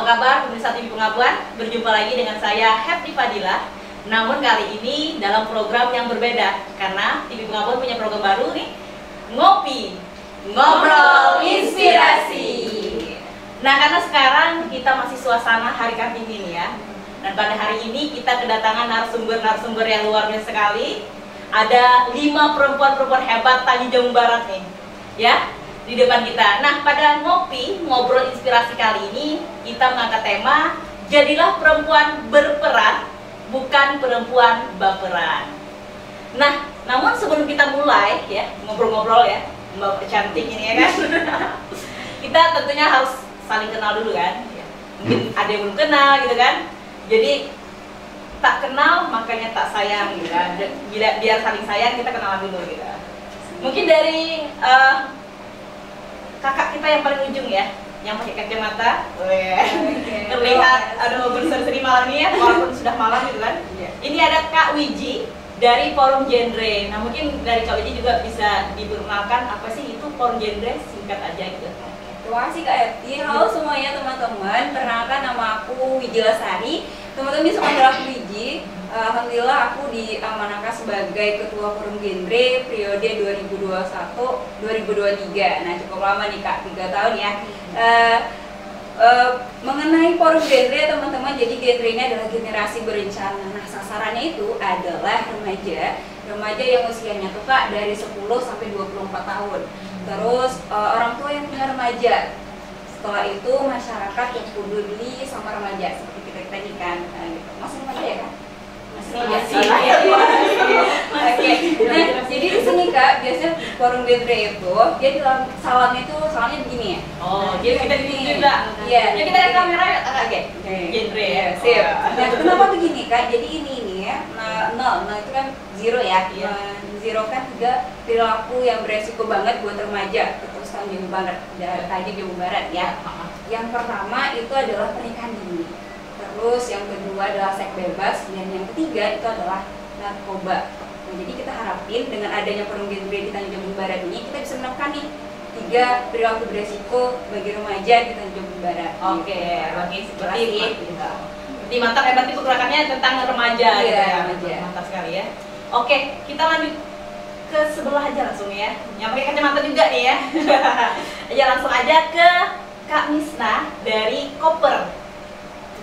kabar pemirsa TV Pengabuan? Berjumpa lagi dengan saya Happy Fadila. Namun kali ini dalam program yang berbeda, karena TV Pengabuan punya program baru nih, Ngopi, Ngobrol Inspirasi. Nah, karena sekarang kita masih suasana Hari Kartini nih ya. Dan pada hari ini kita kedatangan narasumber yang luar biasa sekali. Ada 5 perempuan-perempuan hebat Tanjung Barat nih, ya, di depan kita. Nah, pada Ngopi, Ngobrol Inspirasi kali ini kita mengangkat tema Jadilah Perempuan Berperan, Bukan Perempuan Baperan. Nah, namun sebelum kita mulai ya ngobrol-ngobrol ya, Mbak cantik ini ya kan, kita tentunya harus saling kenal dulu kan. Mungkin ada yang belum kenal gitu kan. Jadi tak kenal makanya tak sayang gitu kan. Biar saling sayang kita kenalan dulu gitu. Mungkin dari kakak kita yang paling ujung ya, yang pakai kacamata, terlihat aduh berseri-seri malam ini ya, walaupun sudah malam gitu kan. Ini ada Kak Wiji dari Forum Genre. Nah, mungkin dari Kak Wiji juga bisa diperkenalkan apa sih itu Forum Genre, singkat aja gitu. Terima kasih Kak Eti. Halo semuanya teman-teman, perkenalkan nama aku Wiji Lasari. Teman-teman bisa panggil aku Wiji. Alhamdulillah aku diamanahkan sebagai Ketua Forum Genre periode 2021-2023. Nah, cukup lama nih Kak, 3 tahun ya. Mengenai Forum Genre teman-teman, jadi genre ini adalah generasi berencana. Nah, sasarannya itu adalah remaja yang usianya tuh Kak dari 10 sampai 24 tahun. Terus orang tua yang punya remaja. Setelah itu masyarakat yang peduli sama remaja seperti kita nih kan. Gitu. Masih remaja ya Kak? Masih. Oke. Nah, jadi di sini Kak, biasanya Forum Genre itu dia di dalam salonnya begini ya. Oh, jadi kita di sini juga. Iya. Ya kita lihat kamera ya. Oke. Genre ya. Sip. Nah, kenapa begini Kak? Jadi ini ya. Nah itu kan zero ya. Zero kan 3 perilaku yang beresiko banget buat remaja. Terus Tanjung Barat, Tanjung Barat ya. Yang pertama itu adalah pernikahan dini. Terus yang kedua adalah seks bebas, dan yang ketiga itu adalah narkoba. Nah, jadi kita harapin dengan adanya Forum Genre di Tanjung Barat ini kita bisa menekan nih 3 perilaku beresiko bagi remaja di Tanjung Barat. Oke, bagi seperti di mantap hebat itu pergerakannya tentang remaja gitu ya. Remaja. Mantap sekali ya. Oke, kita lanjut ke sebelah aja langsung ya. Yang pakai kacamata juga nih ya. Ya langsung aja ke Kak Misna dari Koper.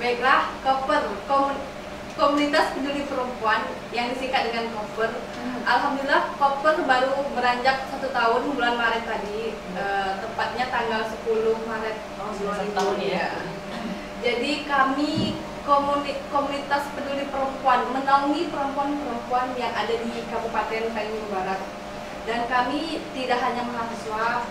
Baiklah, Koper, komunitas peduli perempuan yang disingkat dengan Koper. Alhamdulillah Koper baru beranjak 1 tahun bulan Maret tadi, tepatnya tanggal 10 Maret. Oh, 1 tahun ya. Jadi kami komunitas peduli perempuan menaungi perempuan-perempuan yang ada di Kabupaten Tanjung Barat. Dan kami tidak hanya mahasiswa,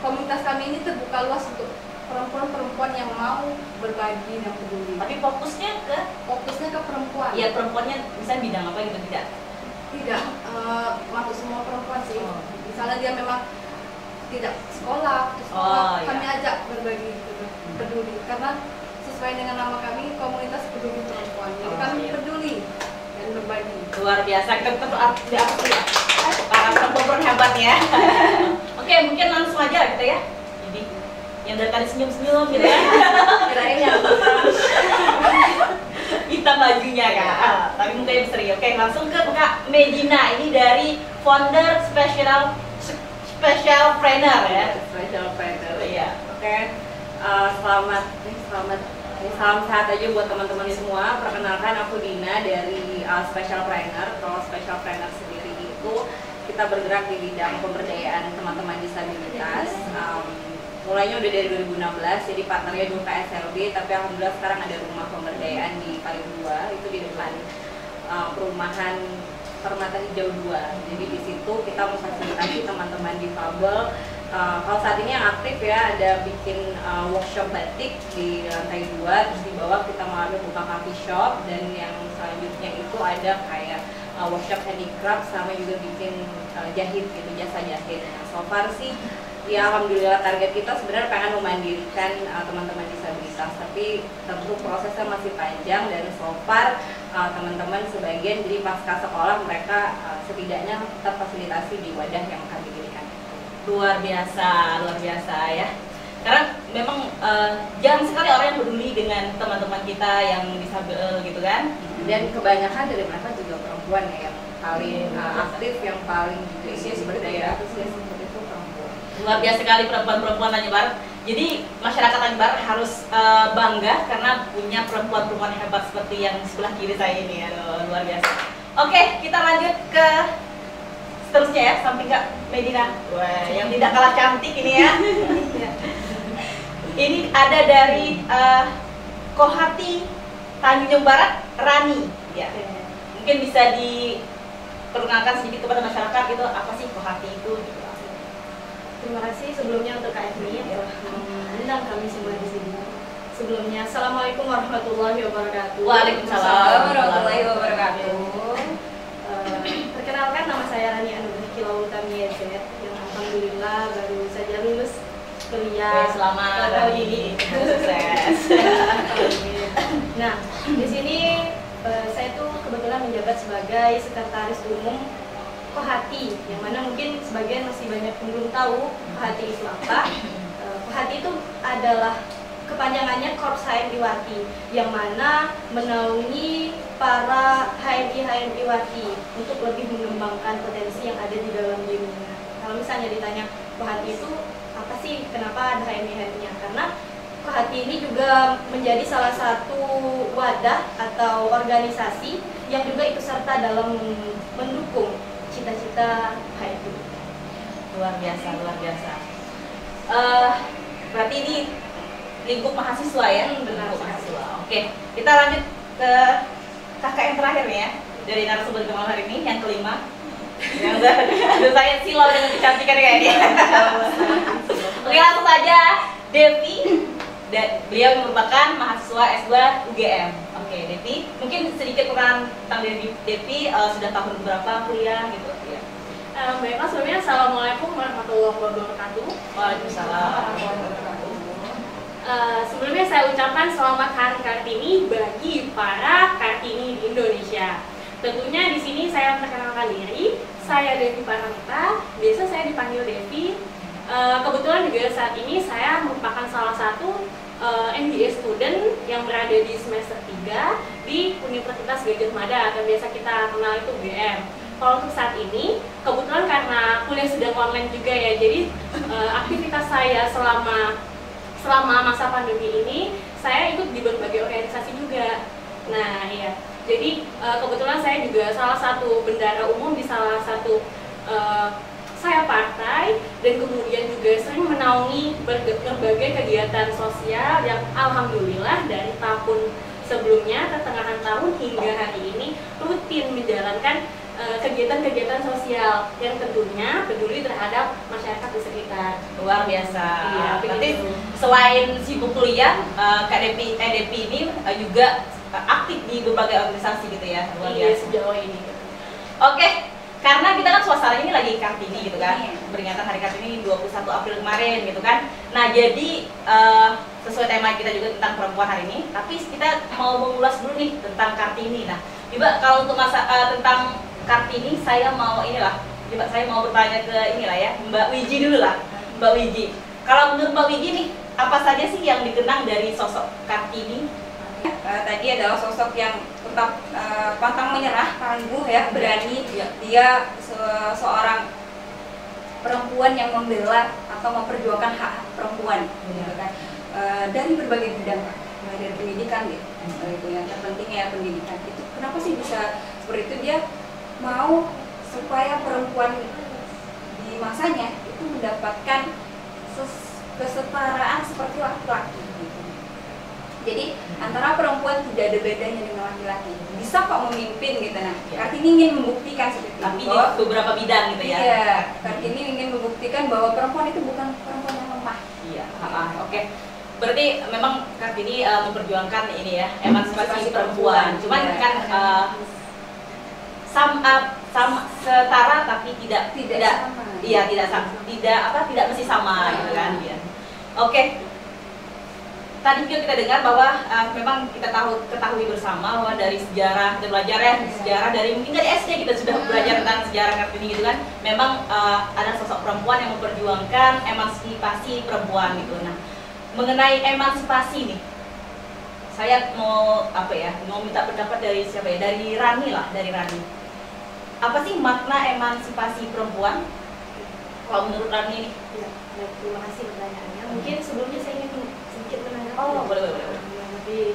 komunitas kami ini terbuka luas untuk perempuan-perempuan yang mau berbagi dan peduli. Tapi fokusnya ke perempuan. Ya, perempuannya misalnya bidang apa gitu tidak? Tidak, masuk semua perempuan sih. Misalnya dia memang tidak sekolah, kami ajak berbagi gitu, peduli. Karena sesuai dengan nama kami, komunitas peduli perempuan. Jadi kami peduli dan berbagi. Luar biasa, kita para perempuan hebat ya. Oke, mungkin langsung aja kita ya. Jadi yang dari tadi senyum-senyum gitu ya. Kirain yang kita bajunya Kak. Tapi mukanya seri. Oke, langsung ke Kak Medina. Ini dari founder Special Trainer ya. Special Trainer. Iya. Oke. Selamat salam sehat aja buat teman-teman semua. Perkenalkan aku Dina dari Special Trainer. Kalau Special Trainer sendiri itu kita bergerak di bidang pemberdayaan teman-teman disabilitas. Mulainya udah dari 2016, jadi partnernya dulu KSLB, tapi alhamdulillah sekarang ada rumah pemberdayaan di Paling 2, itu di depan perumahan Permata Hijau 2. Jadi di situ kita memfasilitasi teman-teman difabel. Kalau saat ini yang aktif ya ada bikin workshop batik di lantai 2, terus di bawah kita mau buka coffee shop, dan yang selanjutnya itu ada kayak workshop handicraft sama juga bikin jahit gitu, jasa jahit. Nah, so far sih ya alhamdulillah target kita sebenarnya pengen memandirikan teman-teman disabilitas, tapi tentu prosesnya masih panjang, dan so far teman-teman sebagian jadi pasca sekolah mereka setidaknya terfasilitasi di wadah yang akan didirikan. Luar biasa ya. Karena memang jarang sekali orang yang peduli dengan teman-teman kita yang disabel gitu kan. Dan kebanyakan dari mereka juga perempuan ya, yang paling aktif, yang paling usia seperti itu perempuan. Luar biasa sekali perempuan-perempuan Tanjung Barat. Jadi masyarakat Tanjung Barat harus bangga karena punya perempuan-perempuan hebat seperti yang sebelah kiri saya ini. Aduh, luar biasa. Oke, kita lanjut ke seterusnya ya, samping Kak Medina. Wah, yang tidak kalah cantik ini ya. Ini ada dari Kohati Tanjung Barat, Rani. Ya. Mungkin bisa diperkenalkan sedikit kepada masyarakat gitu, apa sih Kohati itu? Gitu. Terima kasih sebelumnya untuk Kak Efni yang telah mengundang kami semua di sini. Sebelumnya, Assalamualaikum warahmatullahi wabarakatuh. Waalaikumsalam warahmatullahi wabarakatuh. Perkenalkan, nama saya Rani Anugrah Kilautan YZ yang alhamdulillah baru saja lulus kuliah. Selamat tahun ini. Sukses. Nah, di sini saya tuh kebetulan menjabat sebagai sekretaris umum Kohati, yang mana mungkin sebagian masih banyak yang belum tahu Kohati itu apa. Kohati itu adalah kepanjangannya Korps HMI Wati, yang mana menaungi para HMI Wati untuk lebih mengembangkan potensi yang ada di dalam dirinya. Kalau misalnya ditanya Kohati itu apa sih, kenapa ada HMI-nya? Karena Kohati ini juga menjadi salah satu wadah atau organisasi yang juga ikut serta dalam mendukung cita-cita HMI. Luar biasa, luar biasa. Berarti ini lingkup mahasiswa ya? Benar Lingkup sekali. mahasiswa. Oke, kita lanjut ke kakak yang terakhir nih ya, dari narasumber malam hari ini, yang kelima. Yang udah saya silau dengan kecantikan kayaknya. Oke, langsung saja Devi. Beliau merupakan mahasiswa S2 UGM. Oke, Devi, mungkin sedikit perkenalan tentang Devi, sudah tahun berapa kuliah gitu? Ya. Baiklah, sebelumnya Assalamualaikum warahmatullahi wabarakatuh. Waalaikumsalam. Sebelumnya saya ucapkan selamat Hari Kartini bagi para Kartini di Indonesia. Tentunya di sini saya memperkenalkan diri, saya Devi Paramita, biasa saya dipanggil Devi. Kebetulan juga saat ini saya merupakan salah satu MBA student yang berada di semester 3 di Universitas Gadjah Mada, atau biasa kita kenal itu UGM. Kalau untuk saat ini, kebetulan karena kuliah sedang online juga ya, jadi aktivitas saya selama masa pandemi ini, saya ikut di berbagai organisasi juga. Nah, iya. Jadi kebetulan saya juga salah satu bendara umum di salah satu saya partai, dan kemudian juga sering menaungi berbagai kegiatan sosial yang alhamdulillah dari tahun sebelumnya, pertengahan tahun hingga hari ini rutin menjalankan kegiatan-kegiatan sosial yang tentunya peduli terhadap masyarakat di sekitar. Luar biasa. Iya, Berarti begitu. selain sibuk kuliah, Kak Devi ini juga aktif di berbagai organisasi gitu ya. Luar Iya, biasa. sejauh ini. Oke, karena kita kan suasananya ini lagi Kartini gitu kan, Iya. peringatan Hari Kartini 21 April kemarin gitu kan. Nah, jadi sesuai tema kita juga tentang perempuan hari ini, tapi kita mau mengulas dulu nih tentang Kartini. Nah, coba kalau untuk tentang Kartini, saya mau saya mau bertanya ke inilah ya, Mbak Wiji dulu lah. Mbak Wiji, kalau menurut Mbak Wiji nih, apa saja sih yang dikenang dari sosok Kartini? Tadi adalah sosok yang tetap pantang menyerah, tangguh ya, berani. Iya. Dia seorang perempuan yang membela atau memperjuangkan hak perempuan, gitu kan. Dari berbagai bidang, mulai dari pendidikan gitu. Itu yang terpenting ya, pendidikan. Itu kenapa sih bisa seperti itu? Dia mau supaya perempuan di masanya itu mendapatkan kesetaraan seperti laki-laki gitu. Jadi antara perempuan tidak ada bedanya dengan laki-laki, bisa kok memimpin gitu. Nah, Ya. Kartini ingin membuktikan seperti itu. Tapi di bahwa beberapa bidang gitu ya. iya, Kartini ingin membuktikan bahwa perempuan itu bukan perempuan yang lemah. Iya, oke. Berarti memang Kartini memperjuangkan ini ya, emansipasi perempuan. Cuman Iya. kan sama setara tapi tidak sama. iya tidak mesti sama gitu kan ya. Oke. Tadi juga kita dengar bahwa memang kita ketahui bersama bahwa dari sejarah kita belajar ya, sejarah dari mungkin dari SD kita sudah belajar tentang sejarah Kartini gitu kan. Memang ada sosok perempuan yang memperjuangkan emansipasi perempuan gitu. Nah, mengenai emansipasi nih. Saya mau mau minta pendapat dari siapa ya? Dari Rani lah, dari Rani. Apa sih makna emansipasi perempuan? Kalau menurut Rani nih? Ya, baik, terima kasih pertanyaannya. Mungkin sebelumnya saya ingin sedikit menanggapi. Oh, boleh. Lebih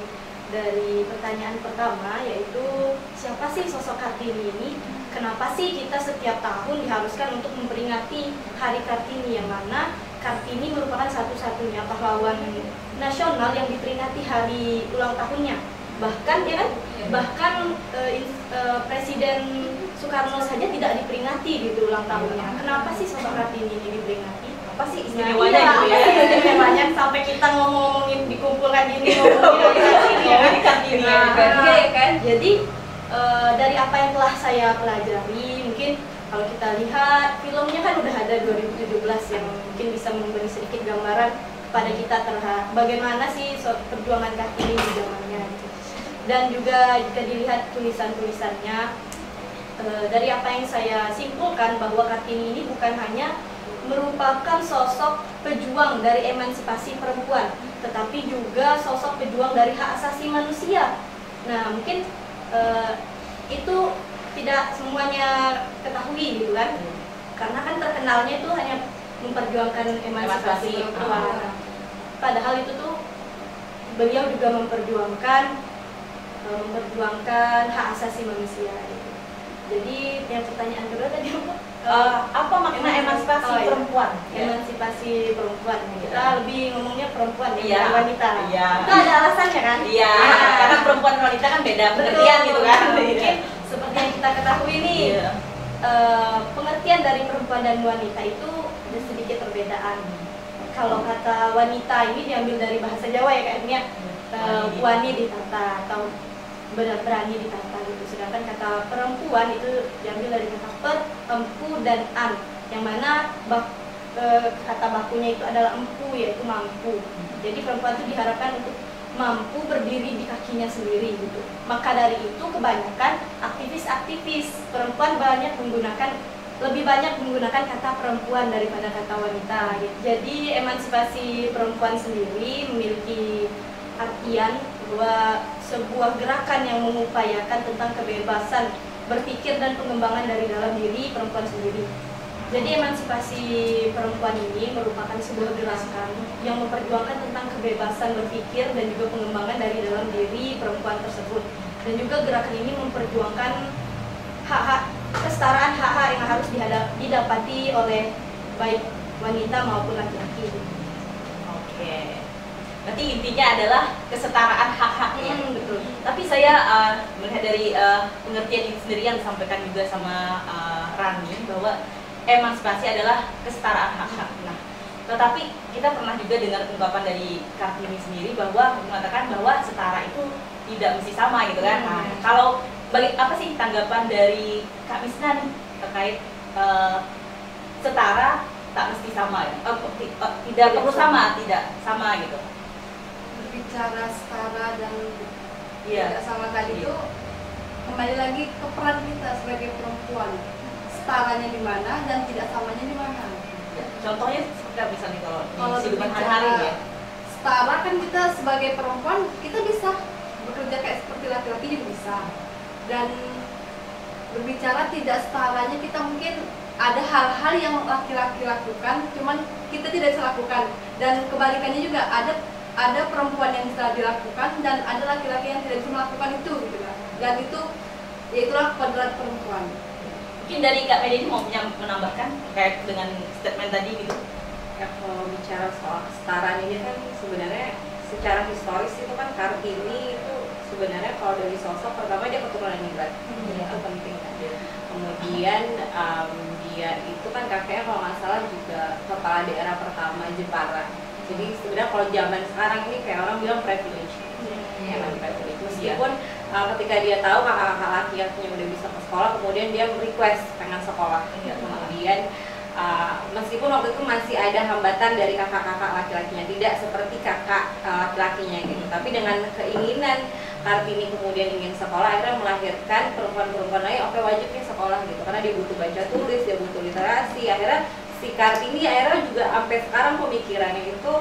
dari pertanyaan pertama, yaitu siapa sih sosok Kartini ini? Kenapa sih kita setiap tahun diharuskan untuk memperingati Hari Kartini, yang mana Kartini merupakan satu-satunya pahlawan nasional yang diperingati hari ulang tahunnya. Bahkan ya kan, Presiden Soekarno saja tidak diperingati gitu ulang tahunnya. Kenapa sih sosok Kartini ini diperingati? Apa sih istimewanya gitu ya? Istimewanya sampai kita ngomongin dikumpulkan gini ngomongin Kartini ya kan, Kartini. ya kan? Jadi dari apa yang telah saya pelajari, mungkin kalau kita lihat filmnya kan udah ada 2017 yang mungkin bisa memberi sedikit gambaran pada kita terhadap bagaimana sih perjuangan Kartini di zamannya gitu. Dan juga jika dilihat tulisan-tulisannya, dari apa yang saya simpulkan bahwa Kartini ini bukan hanya merupakan sosok pejuang dari emansipasi perempuan, tetapi juga sosok pejuang dari hak asasi manusia. Nah, mungkin itu tidak semuanya ketahui gitu kan, karena kan terkenalnya itu hanya memperjuangkan emansipasi perempuan. Padahal itu tuh beliau juga memperjuangkan hak asasi manusia gitu. Jadi yang pertanyaan kedua tadi apa makna emansipasi perempuan? Emansipasi perempuan. Kita lebih ngomongnya perempuan ya, Iya. bukan wanita. Iya. Itu ada alasannya kan? Iya, karena perempuan dan wanita kan beda pengertian gitu kan. Mungkin seperti yang kita ketahui nih, Iya. pengertian dari perempuan dan wanita itu ada sedikit perbedaan. Kalau kata wanita ini diambil dari bahasa Jawa ya kayaknya, wani ditata atau berani ditata gitu. Sedangkan kata perempuan itu diambil dari kata pet, empu, dan an, yang mana kata bakunya itu adalah empu, yaitu mampu. Jadi perempuan itu diharapkan untuk mampu berdiri di kakinya sendiri gitu. Maka dari itu kebanyakan aktivis-aktivis perempuan lebih banyak menggunakan kata perempuan daripada kata wanita gitu. Jadi emansipasi perempuan sendiri memiliki artian bahwa sebuah gerakan yang mengupayakan tentang kebebasan berpikir dan pengembangan dari dalam diri perempuan sendiri. Jadi emansipasi perempuan ini merupakan sebuah gerakan yang memperjuangkan tentang kebebasan berpikir dan juga pengembangan dari dalam diri perempuan tersebut. Dan juga gerakan ini memperjuangkan hak-hak, kesetaraan hak-hak yang harus didapati oleh baik wanita maupun laki-laki. Oke. Berarti intinya adalah kesetaraan hak-haknya. Betul. Tapi saya melihat dari pengertian ini sendiri yang disampaikan juga sama Rani, bahwa emansipasi adalah kesetaraan hak-hak. Nah, tetapi kita pernah juga dengar ungkapan dari Kartini sendiri bahwa mengatakan bahwa setara itu tidak mesti sama gitu kan. Nah, kalau apa sih tanggapan dari Kak Misna nih terkait setara tak mesti sama ya? Tidak perlu sama, tidak sama gitu. Berbicara setara dan Iya. tidak sama tadi itu kembali lagi ke peran kita sebagai perempuan. Setaranya di mana dan tidak samanya di mana. Ya. Contohnya seperti apa misalnya kalau di Kalau kehidupan berbicara hari-hari ya? setara kan kita sebagai perempuan kita bisa bekerja kayak seperti laki-laki juga bisa. Dan berbicara tidak setaranya, kita mungkin ada hal-hal yang laki-laki lakukan cuman kita tidak bisa lakukan, dan kebalikannya juga ada perempuan yang bisa dilakukan dan ada laki-laki yang tidak bisa melakukan itu gitu kan. Dan itu yaitulah kodrat perempuan. Mungkin dari Kak Medi ini mau menambahkan terkait dengan statement tadi gitu. Ya, kalau bicara soal kesetaraan ini kan sebenarnya secara historis itu kan Kartini itu sebenarnya kalau dari sosok pertama dia keturunan Ningrat, itu penting kan. Kemudian dia itu kan kakeknya kalau nggak salah juga kepala daerah pertama Jepara. Jadi sebenarnya kalau zaman sekarang ini kayak orang bilang privilege, ya kan privilege. Meskipun ketika dia tahu kakak-kakak laki-lakinya udah bisa ke sekolah, kemudian dia request pengen sekolah. Kemudian meskipun waktu itu masih ada hambatan dari kakak-kakak laki-lakinya, tidak seperti kakak laki-lakinya gitu. Tapi dengan keinginan Kartini kemudian ingin sekolah, akhirnya melahirkan perempuan-perempuan lain, oke wajibnya sekolah gitu, karena dia butuh baca tulis, dia butuh literasi. Akhirnya si Kartini akhirnya juga sampai sekarang pemikirannya itu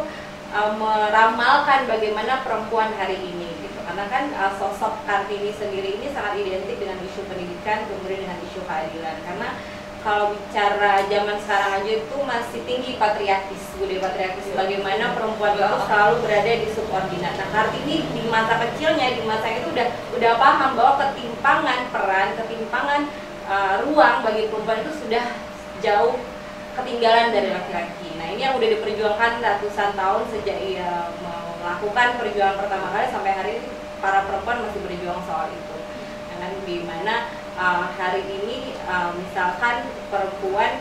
meramalkan bagaimana perempuan hari ini gitu. Karena kan sosok Kartini sendiri ini sangat identik dengan isu pendidikan, kemudian dengan isu keadilan. Karena kalau bicara zaman sekarang aja itu masih tinggi patriarkis, budaya patriarkis, bagaimana perempuan itu selalu berada di subordinat. Nah, Kartini di masa kecilnya, di masa itu udah paham bahwa ketimpangan peran, ketimpangan ruang bagi perempuan itu sudah jauh ketinggalan dari laki-laki. Nah, ini yang udah diperjuangkan ratusan tahun sejak ia melakukan perjuangan pertama kali sampai hari ini para perempuan masih berjuang soal itu. Dengan di mana hari ini misalkan perempuan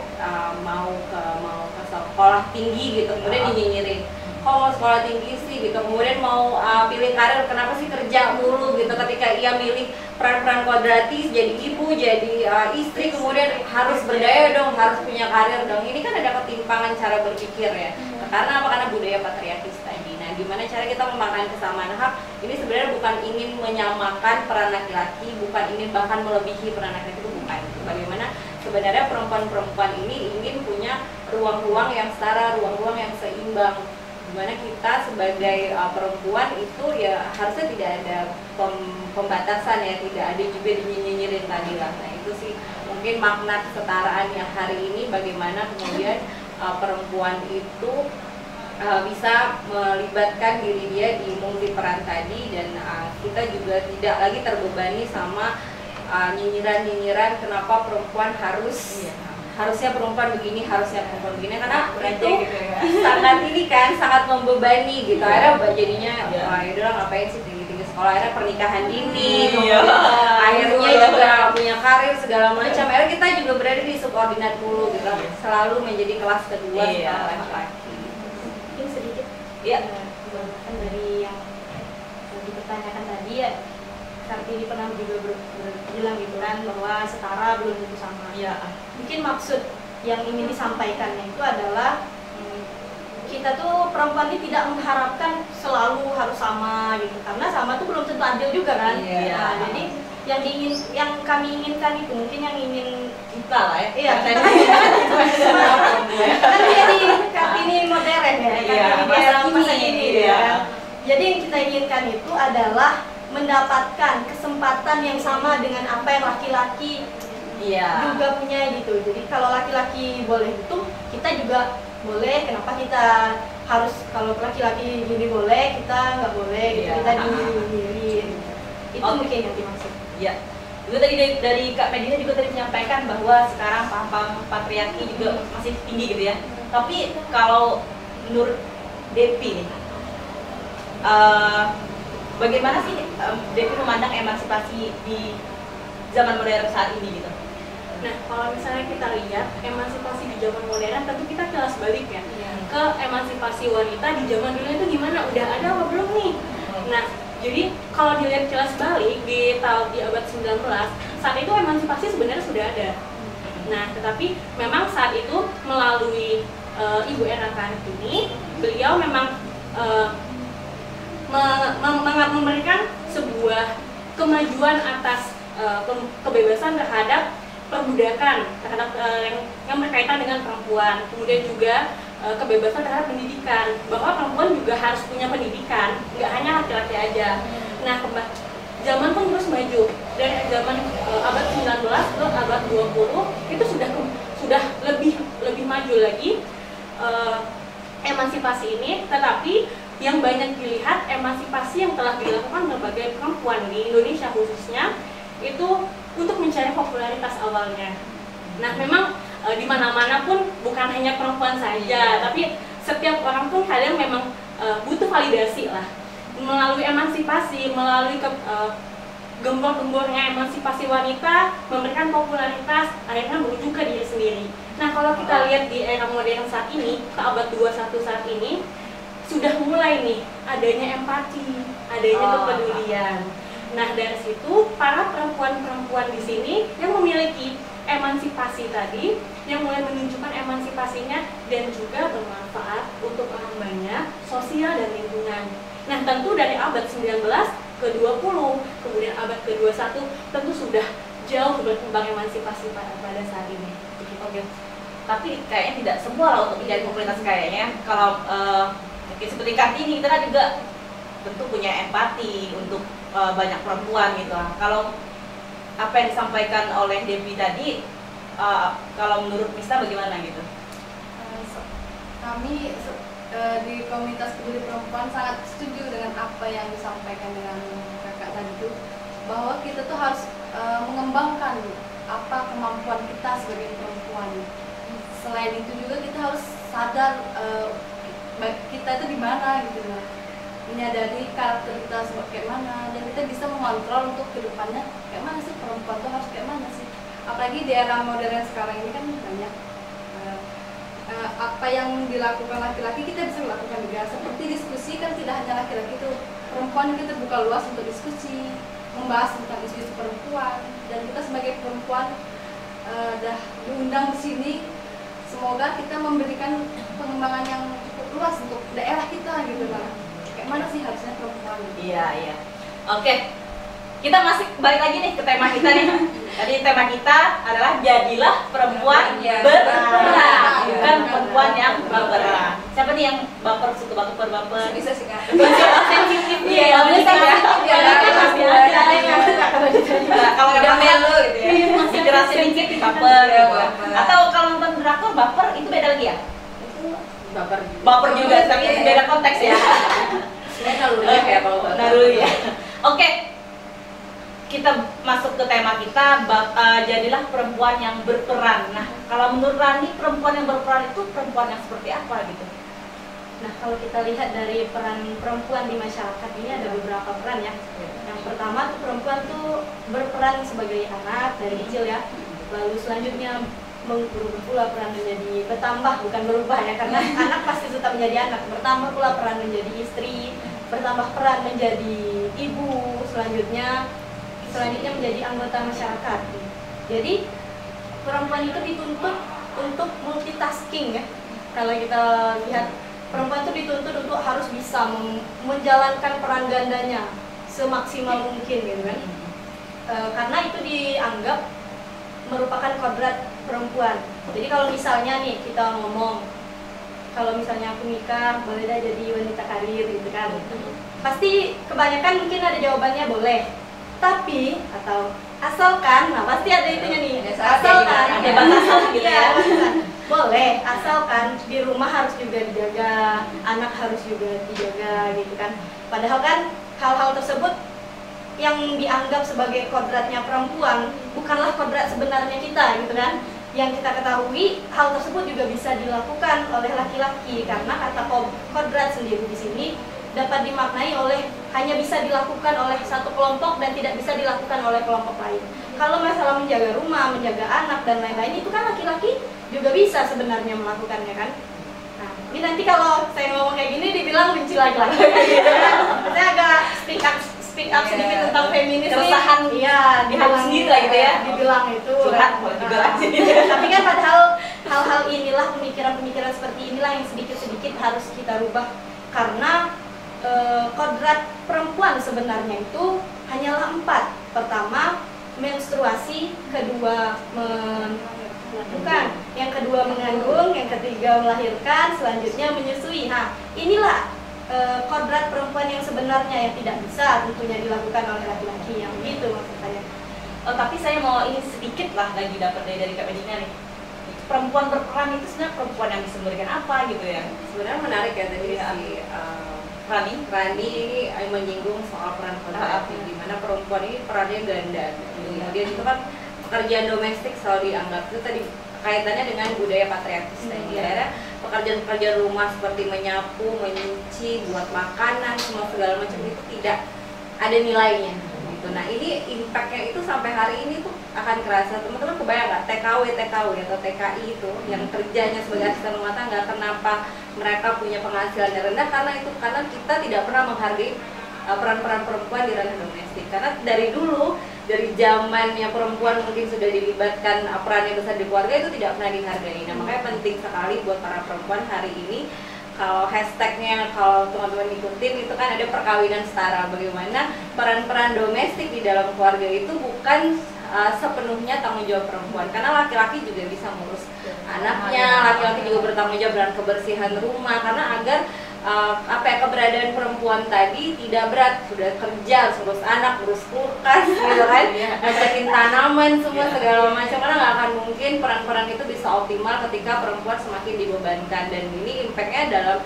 mau ke sekolah tinggi gitu, kemudian dinyinyirin, kok mau sekolah tinggi sih gitu, kemudian mau pilih karir, kenapa sih kerja mulu gitu, ketika ia milih peran-peran kuadratis, jadi ibu, jadi istri, kemudian harus berdaya dong, harus punya karir dong. Ini kan ada ketimpangan cara berpikir ya. Karena apa? Karena budaya patriarkis tadi. Nah, gimana cara kita memakan kesamaan hak? Ini sebenarnya bukan ingin menyamakan peran laki-laki, bukan ingin bahkan melebihi peran laki-laki, itu bukan. Bagaimana sebenarnya perempuan-perempuan ini ingin punya ruang-ruang yang setara, ruang-ruang yang seimbang. Dimana kita sebagai perempuan itu ya harusnya tidak ada pembatasan ya, tidak ada juga dinyinyirin tadi lah. Nah, itu sih mungkin makna kesetaraan yang hari ini, bagaimana kemudian perempuan itu bisa melibatkan diri dia di multi peran tadi, dan kita juga tidak lagi terbebani sama nyinyiran-nyinyiran kenapa perempuan harusnya perempuan begini, harusnya perempuan begini, karena itu gitu ya. Sangat ini kan sangat membebani gitu. Akhirnya jadinya yaudahlah ngapain sih tinggi-tinggi sekolah, akhirnya pernikahan dini, akhirnya juga punya karir segala macam. Akhirnya kita juga berada di subordinat dulu gitu, selalu menjadi kelas kedua setelah laki-laki. Mungkin sedikit kan dari yang dipertanyakan tadi ya, Kartini pernah juga bilang gitu kan bahwa setara belum tentu sama. Mungkin maksud yang ingin disampaikannya itu adalah kita tuh perempuan ini tidak mengharapkan selalu harus sama gitu, karena sama tuh belum tentu adil juga kan. Nah, jadi yang kami inginkan itu mungkin yang ingin kita lah ya. Iya, kan jadi Kartini modern ya, Kartini masa kini ya. Jadi yang kita inginkan itu adalah mendapatkan kesempatan yang sama dengan apa yang laki-laki juga punya gitu. Jadi kalau laki-laki boleh itu, kita juga boleh. Kenapa kita harus, kalau laki-laki gini boleh, kita nggak boleh gitu, kita diri. Itu mungkin yang dimaksud. Iya. Itu tadi dari Kak Medina juga tadi menyampaikan bahwa sekarang paham-paham patriarki juga masih tinggi gitu ya. Tapi kalau menurut Devi nih, bagaimana sih Devi memandang emansipasi di zaman modern saat ini gitu? Nah, kalau misalnya kita lihat emansipasi di zaman modern, tentu kita kelas balik ya ke emansipasi wanita di zaman dulu itu gimana? Udah ada apa belum nih? Nah, jadi kalau dilihat kelas balik di abad 19, saat itu emansipasi sebenarnya sudah ada. Nah, tetapi memang saat itu melalui Ibu Era Kartini, beliau memang memberikan sebuah kemajuan atas kebebasan terhadap perbudakan, terhadap yang berkaitan dengan perempuan, kemudian juga kebebasan terhadap pendidikan, bahwa perempuan juga harus punya pendidikan, nggak hanya laki-laki aja. Nah, zaman pun terus maju, dari zaman abad 19 ke abad 20 itu sudah lebih maju lagi emansipasi ini, tetapi yang banyak dilihat emansipasi yang telah dilakukan berbagai perempuan di Indonesia khususnya itu untuk mencari popularitas awalnya. Nah, memang di mana-mana pun bukan hanya perempuan saja, tapi setiap orang pun kadang memang butuh validasi lah. Melalui emansipasi, melalui gembor-gembornya emansipasi wanita memberikan popularitas, akhirnya menuju ke diri sendiri. Nah, kalau kita lihat di era modern saat ini, ke abad 21 saat ini, sudah mulai nih adanya empati, adanya kepedulian. Nah, dari situ para perempuan-perempuan di sini yang memiliki emansipasi tadi, yang mulai menunjukkan emansipasinya dan juga bermanfaat untuk orang banyak, sosial dan lingkungan. Nah, tentu dari abad 19 ke 20, kemudian abad ke 21 tentu sudah jauh berkembang emansipasi pada saat ini. Oke. Tapi kayaknya tidak semua lah untuk menjadi popularitas kayaknya. Kalau Oke, seperti Kartini kita kan juga tentu punya empati untuk banyak perempuan gitu. Kalau apa yang disampaikan oleh Devi tadi, kalau menurut Mista bagaimana gitu? Kami di komunitas peduli perempuan sangat setuju dengan apa yang disampaikan dengan kakak tadi itu, bahwa kita tuh harus mengembangkan apa kemampuan kita sebagai perempuan. Selain itu juga kita harus sadar kita itu di mana gitu, menyadari karakter kita seperti kayak mana, dan kita bisa mengontrol untuk kedepannya kayak mana sih perempuan tuh harus kayak mana sih. Apalagi di era modern sekarang ini kan banyak apa yang dilakukan laki-laki kita bisa melakukan juga. Seperti diskusi kan tidak hanya laki-laki tuh, perempuan kita terbuka luas untuk diskusi, membahas tentang isu-isu perempuan, dan kita sebagai perempuan dah diundang di sini. Semoga kita memberikan pengembangan yang cukup luas untuk daerah kita gitu lah. Kayak mana sih harusnya perempuan? Iya. Oke. Kita masih balik lagi nih ke tema kita nih. Tadi tema kita adalah jadilah perempuan berperan, bukan perempuan yang baperan. Siapa nih yang baper, suka baper? Bisa sih Kak. Sensitif ya, kalau nggak melo gitu ya, masih keras sedikit baper gitu. Atau kalau nonton drakor baper itu beda lagi ya? Baper juga, tapi beda konteks ya. Ya kalau Naruli ya. Oke. Kita masuk ke tema kita, jadilah perempuan yang berperan. Nah, kalau menurut Rani, perempuan yang berperan itu perempuan yang seperti apa gitu? Nah, kalau kita lihat dari peran perempuan di masyarakat ini ada beberapa peran ya. Yang pertama tuh perempuan tuh berperan sebagai anak dari kecil ya. Lalu selanjutnya berubah pula peran menjadi bertambah, bukan berubah ya, karena anak pasti tetap menjadi anak. Bertambah pula peran menjadi istri, bertambah peran menjadi ibu, selanjutnya menjadi anggota masyarakat. Jadi perempuan itu dituntut untuk multitasking ya. Kalau kita lihat perempuan itu dituntut untuk harus bisa menjalankan peran gandanya semaksimal mungkin gitu kan. Karena itu dianggap merupakan kodrat perempuan. Jadi kalau misalnya nih kita ngomong, kalau misalnya aku nikah boleh dah jadi wanita karir gitu kan, pasti kebanyakan mungkin ada jawabannya boleh, tapi atau asalkan, nah pasti ada itunya nih, asalkan ada batasan gitu ya. Boleh, asalkan di rumah harus juga dijaga, anak harus juga dijaga gitu kan. Padahal kan hal-hal tersebut yang dianggap sebagai kodratnya perempuan bukanlah kodrat sebenarnya kita gitu kan. Yang kita ketahui hal tersebut juga bisa dilakukan oleh laki-laki, karena kata kodrat sendiri di sini dapat dimaknai oleh hanya bisa dilakukan oleh satu kelompok dan tidak bisa dilakukan oleh kelompok lain. Kalau masalah menjaga rumah, menjaga anak dan lain-lain itu kan laki-laki juga bisa sebenarnya melakukannya kan. Nah, ini nanti kalau saya ngomong kayak gini dibilang benci lagi. Saya agak speak up sedikit tentang feminis, keresahan iya, dibilang sendiri lah gitu ya. Dibilang itu curhat boleh juga lah. Tapi kan padahal hal-hal inilah, pemikiran-pemikiran seperti inilah yang sedikit-sedikit harus kita rubah, karena kodrat perempuan sebenarnya itu hanyalah 4. Pertama, menstruasi, kedua yang kedua mengandung, yang ketiga melahirkan, selanjutnya menyusui. Nah, inilah kodrat perempuan yang sebenarnya yang tidak bisa tentunya dilakukan oleh laki-laki, yang begitu maksud saya. Tapi saya mau ini sedikit lah lagi dapat dari Kak Medina nih. Perempuan berperan itu sebenarnya perempuan yang bisa memberikan apa gitu ya? Sebenarnya menarik ya tadi si Rani ini menyinggung soal peran kodrat, di mana perempuan ini perannya ganda. Kemudian itu kan pekerjaan domestik selalu dianggap, itu tadi kaitannya dengan budaya patriarkis tadi. Akhirnya pekerjaan-pekerjaan rumah seperti menyapu, menyuci, buat makanan, semua segala macam itu tidak ada nilainya gitu. Nah, ini impactnya itu sampai hari ini tuh akan kerasa. Teman-teman kebayang nggak TKW atau TKI itu yang kerjanya sebagai asisten rumah tangga, kenapa mereka punya penghasilan yang rendah? Karena kita tidak pernah menghargai peran-peran perempuan di ranah domestik. Karena dari dulu, dari zamannya perempuan mungkin sudah dilibatkan peran yang besar di keluarga, itu tidak pernah dihargai. Nah, makanya penting sekali buat para perempuan hari ini, kalau hashtagnya, kalau teman-teman ikutin, itu kan ada perkawinan setara. Bagaimana peran-peran domestik di dalam keluarga itu bukan sepenuhnya tanggung jawab perempuan, karena laki-laki juga bisa ngurus anaknya, laki-laki juga bertanggung jawab dengan kebersihan rumah, karena agar keberadaan perempuan tadi tidak berat, sudah kerja, urus anak, urus kulkas gitu kan, ngecekin tanaman semua segala macam, karena nggak akan mungkin peran-peran itu bisa optimal ketika perempuan semakin dibebankan. Dan ini impactnya dalam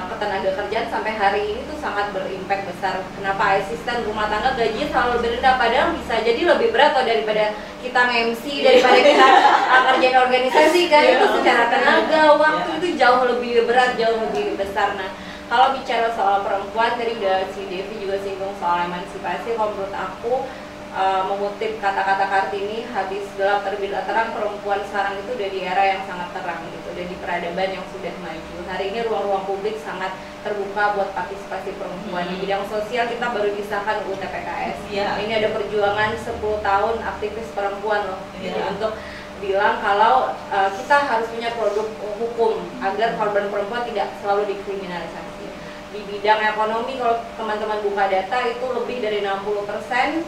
ketenaga kerjaan sampai hari ini tuh sangat berimpact besar. Kenapa asisten rumah tangga gajinya selalu lebih rendah, padahal bisa jadi lebih berat loh daripada kita MC, daripada kita kerjain organisasi kan, itu secara tenaga, waktu itu jauh lebih berat, jauh lebih besar. Nah, kalau bicara soal perempuan, tadi udah si Devi juga singgung soal emansipasi. Kalau menurut aku, mengutip kata-kata Kartini, habis gelap terbitlah terang, perempuan sekarang itu udah di era yang sangat terang gitu, udah di peradaban yang sudah maju. Hari ini ruang-ruang publik sangat terbuka buat partisipasi perempuan. Di bidang sosial kita baru disahkan UU TPKS. Ini ada perjuangan 10 tahun aktivis perempuan loh, untuk bilang kalau kita harus punya produk hukum agar korban perempuan tidak selalu dikriminalisasi. Di bidang ekonomi, kalau teman-teman buka data, itu lebih dari 60%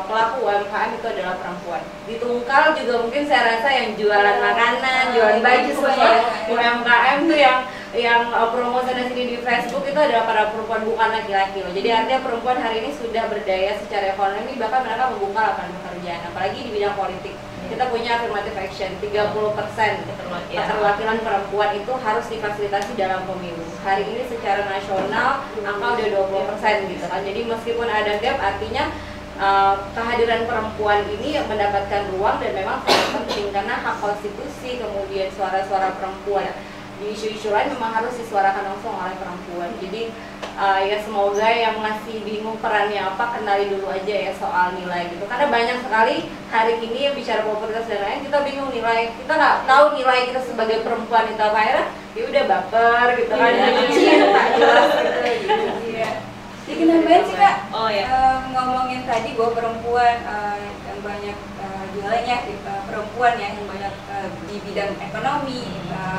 pelaku UMKM itu adalah perempuan. Di Tungkal juga mungkin saya rasa yang jualan makanan, jualan baju semua UMKM tuh yang promosinya sini di Facebook itu adalah para perempuan, bukan laki-laki loh. Jadi artinya perempuan hari ini sudah berdaya secara ekonomi, bahkan mereka membuka lapangan pekerjaan. Apalagi di bidang politik, kita punya affirmative action, 30% keterwakilan perempuan itu harus difasilitasi dalam pemilu. Hari ini secara nasional angka udah 20% gitu kan. Jadi meskipun ada gap, artinya kehadiran perempuan ini mendapatkan ruang dan memang sangat penting, karena hak konstitusi, kemudian suara-suara perempuan di isu-isu lain memang harus disuarakan langsung oleh perempuan. Jadi ya semoga yang masih bingung perannya apa, kenali dulu aja ya soal nilai gitu, karena banyak sekali hari ini yang bicara popularitas dan lain, kita bingung nilai, kita nggak tahu nilai kita sebagai perempuan itu apa, akhirnya ya udah baper gitu kan, tak jelas gitu. Jadi nambahin sih Kak, ngomongin tadi bahwa perempuan yang banyak jualannya perempuan yang banyak di bidang ekonomi,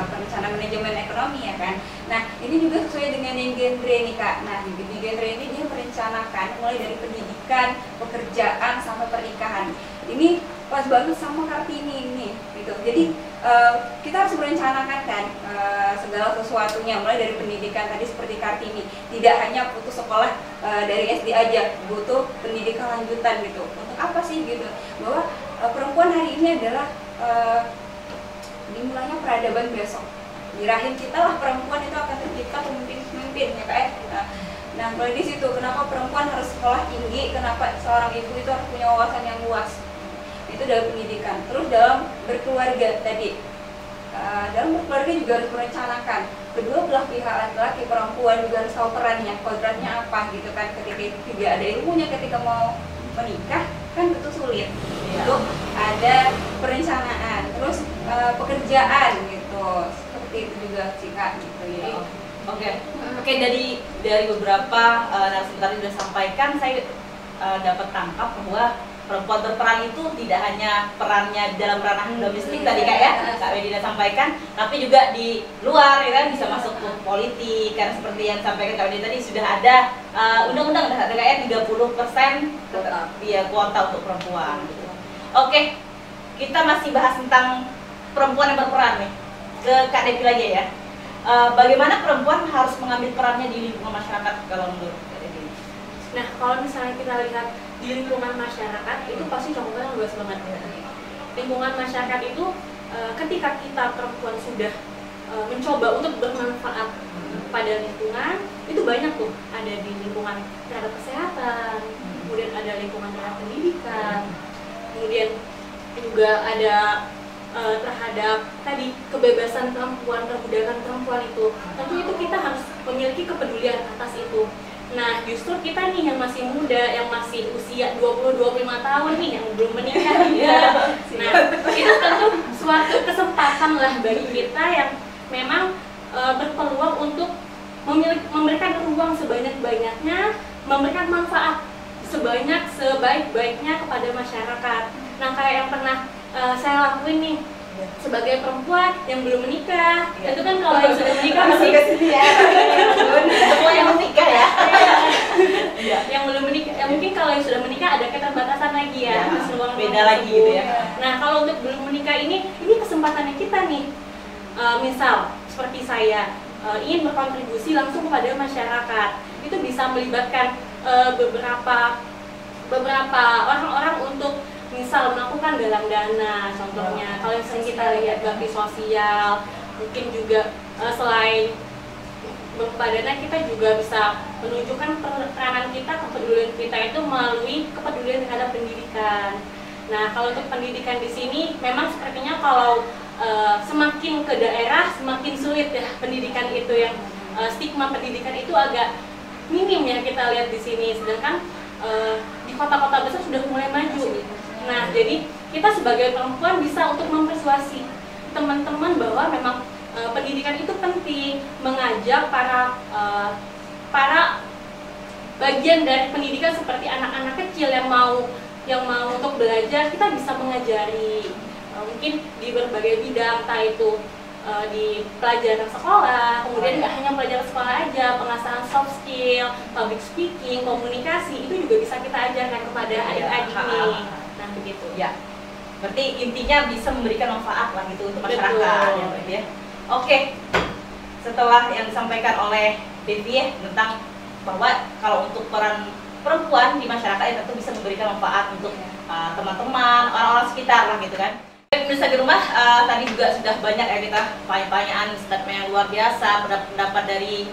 perencanaan manajemen ekonomi ya kan. Nah ini juga sesuai dengan yang genre nih Kak. Nah di genre ini dia merencanakan mulai dari pendidikan, pekerjaan sampai pernikahan. Ini pas banget sama Kartini ini gitu. Jadi kita harus merencanakan kan segala sesuatunya, mulai dari pendidikan tadi seperti Kartini, tidak hanya putus sekolah dari SD aja, butuh pendidikan lanjutan gitu. Untuk apa sih gitu? Bahwa perempuan hari ini adalah dimulainya peradaban besok. Di rahim kita lah perempuan itu akan tercipta pemimpin ya Kak. Nah mulai di situ kenapa perempuan harus sekolah tinggi, kenapa seorang ibu itu harus punya wawasan yang luas. Itu dalam pendidikan. Terus dalam berkeluarga tadi, dalam berkeluarga juga harus merencanakan kedua belah pihak, laki-laki perempuan juga harus tahu perannya, kodratnya apa gitu kan. Ketika tidak ada ilmunya ketika mau menikah kan betul sulit. Itu ada perencanaan, terus pekerjaan gitu, seperti itu juga sih Kak gitu. Jadi Oke, dari beberapa narasumber tadi sudah sampaikan, saya dapat tangkap bahwa perempuan berperan itu tidak hanya perannya dalam ranah domestik tadi Kak Wedina sampaikan, tapi juga di luar ya kan, bisa masuk ke politik, karena seperti yang sampaikan Kak Wedina tadi sudah ada undang-undang ada kayak 30% kuota untuk perempuan gitu. Oke, kita masih bahas tentang perempuan yang berperan nih, ke Kak Devi lagi ya. Bagaimana perempuan harus mengambil perannya di lingkungan masyarakat kalau menurut Kak Devi? Nah, kalau misalnya kita lihat di lingkungan masyarakat itu pasti contohnya luas banget ya. Lingkungan masyarakat itu ketika kita perempuan sudah mencoba untuk bermanfaat pada lingkungan, itu banyak tuh, ada di lingkungan terhadap kesehatan, kemudian ada lingkungan terhadap pendidikan, kemudian juga ada terhadap tadi kebebasan perempuan, perbudakan perempuan itu. Tentu itu kita harus memiliki kepedulian atas itu. Nah, justru kita nih yang masih muda, yang masih usia 20-25 tahun nih, yang belum menikah juga. Nah, itu tentu suatu kesempatan lah bagi kita yang memang berpeluang untuk memberikan ruang sebanyak-banyaknya, memberikan manfaat sebaik-baiknya kepada masyarakat. Nah, kayak yang pernah saya lakuin nih, sebagai perempuan yang belum menikah, itu kan kalau yang sudah menikah masih semua yang menikah ya. Yang belum menikah, ya mungkin kalau yang sudah menikah ada keterbatasan lagi ya, beda lagi gitu ya. Nah kalau untuk belum menikah ini kesempatannya kita nih, misal seperti saya ingin berkontribusi langsung kepada masyarakat. Itu bisa melibatkan beberapa orang-orang untuk misal melakukan galang dana, contohnya kalau yang sering kita lihat bakti sosial, mungkin juga selain berupa dana, kita juga bisa menunjukkan peranan kita, kepedulian kita itu melalui kepedulian terhadap pendidikan. Nah, kalau untuk pendidikan di sini memang sepertinya kalau semakin ke daerah semakin sulit ya pendidikan itu, yang stigma pendidikan itu agak minim ya kita lihat di sini, sedangkan di kota-kota besar sudah mulai maju. Nah, jadi kita sebagai perempuan bisa untuk mempersuasi teman-teman bahwa memang pendidikan itu penting, mengajak para bagian dari pendidikan seperti anak-anak kecil yang mau untuk belajar, kita bisa mengajari mungkin di berbagai bidang, entah itu di pelajaran sekolah, kemudian nggak hanya pelajaran sekolah aja, pengasahan soft skill, public speaking, komunikasi, itu juga bisa kita ajarkan kepada adik-adik nih. Nah, begitu. Ya, berarti intinya bisa memberikan manfaat lah gitu untuk masyarakat ya, berarti ya. Oke, setelah yang disampaikan oleh Devi ya, tentang bahwa kalau untuk peran perempuan di masyarakat ya tentu bisa memberikan manfaat untuk teman-teman, orang-orang sekitar lah gitu kan. Pemirsa di rumah, tadi juga sudah banyak ya kita pertanyaan, statement yang luar biasa, pendapat dari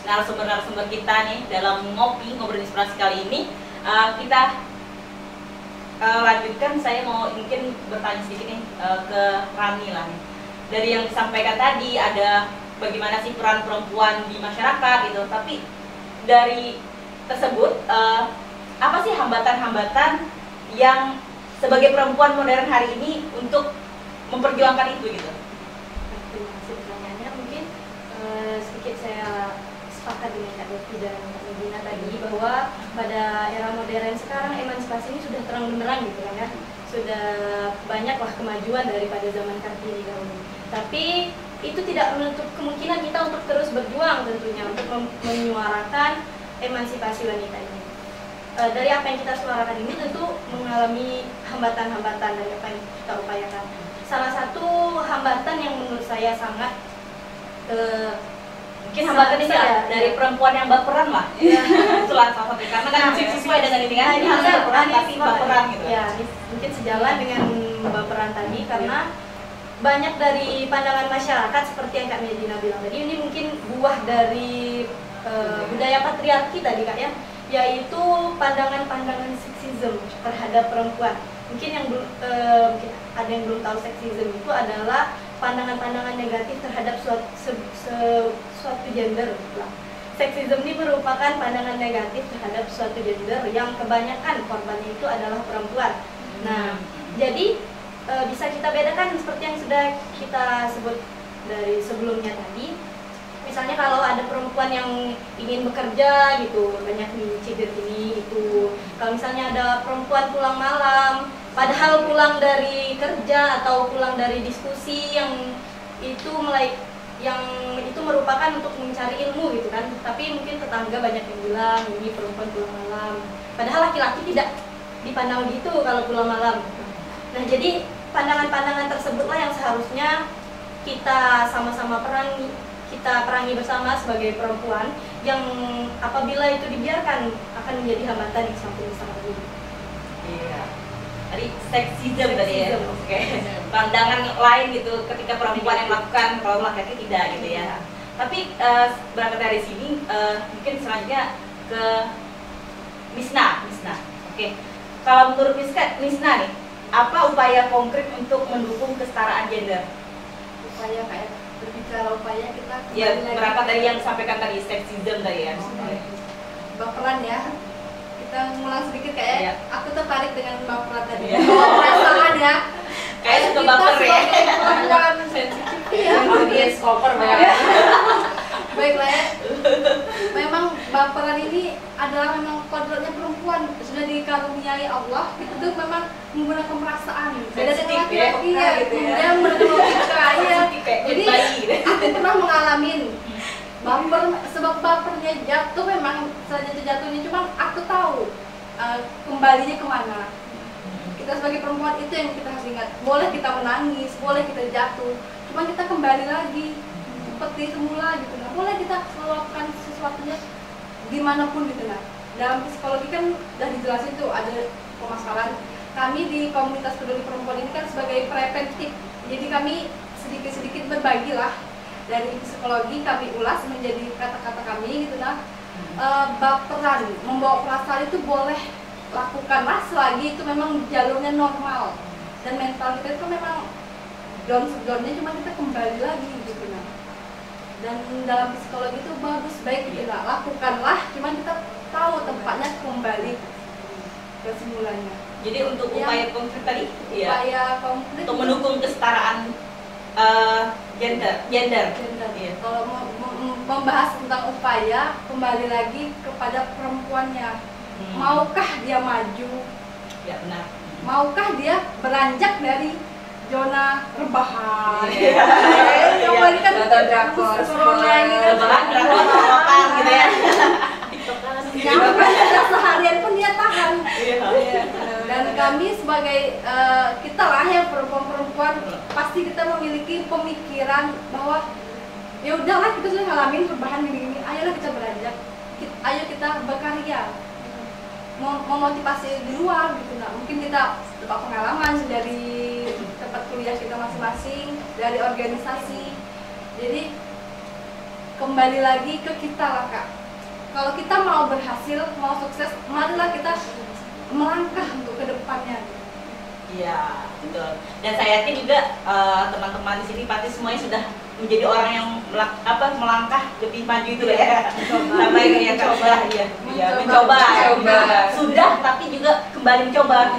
narasumber-narasumber kita nih dalam ngobrol inspirasi kali ini. Kita lanjutkan, saya mau mungkin bertanya sedikit nih ke Rani lah nih. Dari yang disampaikan tadi ada bagaimana sih peran perempuan di masyarakat gitu, tapi dari tersebut apa sih hambatan-hambatan yang sebagai perempuan modern hari ini untuk memperjuangkan itu gitu? Terima kasih pertanyaannya. Mungkin sedikit saya sepakat dengan Kak Devi dan Kak Medina tadi bahwa pada era modern sekarang emansipasi ini sudah terang benderang gitu kan ya, sudah banyaklah kemajuan daripada zaman Kartini dahulu. Tapi itu tidak menutup kemungkinan kita untuk terus berjuang tentunya untuk menyuarakan emansipasi wanita ini. Dari apa yang kita suarakan ini tentu mengalami hambatan-hambatan dari apa yang kita upayakan. Salah satu hambatan yang menurut saya sangat mungkin hambatan ini ya dari perempuan yang baperan lah. Itulah salah satu, karena kan sesuai dengan ini kan, harus baperan tapi baperan gitu. Ya, mungkin sejalan dengan baperan tadi, karena banyak dari pandangan masyarakat seperti yang Kak Medina bilang tadi, ini mungkin buah dari budaya patriarki tadi Kak ya, yaitu pandangan-pandangan seksisme terhadap perempuan. Mungkin yang mungkin ada yang belum tahu, seksisme itu adalah pandangan-pandangan negatif terhadap suatu gender. Seksisme ini merupakan pandangan negatif terhadap suatu gender yang kebanyakan korbannya itu adalah perempuan. Nah, jadi bisa kita bedakan seperti yang sudah kita sebut dari sebelumnya tadi. Misalnya kalau ada perempuan yang ingin bekerja gitu, banyak dicibir ini itu. Kalau misalnya ada perempuan pulang malam, padahal pulang dari kerja atau pulang dari diskusi yang itu merupakan untuk mencari ilmu gitu kan. Tapi mungkin tetangga banyak yang bilang ini perempuan pulang malam. Padahal laki-laki tidak dipandang gitu kalau pulang malam. Nah, jadi pandangan-pandangan tersebutlah yang seharusnya kita sama-sama perangi bersama sebagai perempuan, yang apabila itu dibiarkan akan menjadi hambatan yang semakin besar lagi. Iya. Tadi seksisme tadi ya. Oke. Pandangan lain gitu ketika perempuan yang melakukan, kalau laki-laki tidak gitu ya. Tapi berangkat dari sini mungkin selanjutnya ke Misna. Oke. Kalau menurut Misna nih, apa upaya konkret untuk mendukung kesetaraan gender? Upaya kayak berbicara upaya kita Ya, berangkat dari yang disampaikan tadi, seksisme tadi ya. baperan ya. Kita ngulang sedikit kayak Iya. aku tertarik dengan baperan tadi. Iya. Perasaan ya. Kayak suka baper ya. Perempuan sensitif. Iya. Audience cover banget. Baiklah ya. Memang baperan ini adalah memang kodratnya perempuan, sudah dikaruniai Allah, itu memang menggunakan perasaan. Beda dengan Sensitif ya, laki-laki peka gitu ya. yang menggunakan logika ya. Kayak Jadi bayi gitu. aku pernah mengalami baper, sebab bapernya jatuh memang saja jatuhnya, cuma aku tahu kembalinya kemana. Kita sebagai perempuan itu yang kita harus ingat. Boleh kita menangis, boleh kita jatuh, cuma kita kembali lagi. seperti semula gitu. Nah, boleh kita melakukan sesuatunya dimanapun gitu. Nah, dalam psikologi kan udah dijelasin tuh ada permasalahan. Kami di komunitas peduli perempuan ini kan sebagai preventif, jadi kami sedikit-sedikit berbagi lah dari psikologi, kami ulas menjadi kata-kata kami gitu. Nah, baperan, membawa perasaan itu boleh lakukanlah selagi itu memang jalurnya normal dan mental kita itu memang down-nya cuma kita kembali lagi gitu. Nah, dan dalam psikologi itu bagus baik gitu lah, lakukanlah cuma kita tahu tempatnya kembali ke semulanya. Jadi untuk upaya konkret tadi, upaya konkret untuk mendukung kesetaraan gender. Iya. Kalau membahas tentang upaya, kembali lagi kepada perempuannya. Maukah dia maju? Ya benar. Maukah dia beranjak dari zona rebahan? Iya. Ini kan drakor, corona ini kan Drakor gitu ya. yang seharian pun dia tahan. Iya. Dan kami sebagai kita lah yang perempuan-perempuan pasti kita memiliki pemikiran bahwa ya udahlah kita sudah ngalamin perubahan gini-gini, ayolah kita beranjak, ayo kita berkarya, memotivasi di luar gitu. Nah, mungkin kita dapat pengalaman dari tempat kuliah kita masing-masing, dari organisasi. Jadi kembali lagi ke kita lah Kak. Kalau kita mau berhasil, mau sukses, marilah kita melangkah untuk ke depannya. Iya, betul. Dan saya yakin juga teman-teman di sini pasti semuanya sudah menjadi orang yang melangkah lebih maju itu ya. Sampai yang coba, mencoba. Sudah, tapi juga kembali mencoba.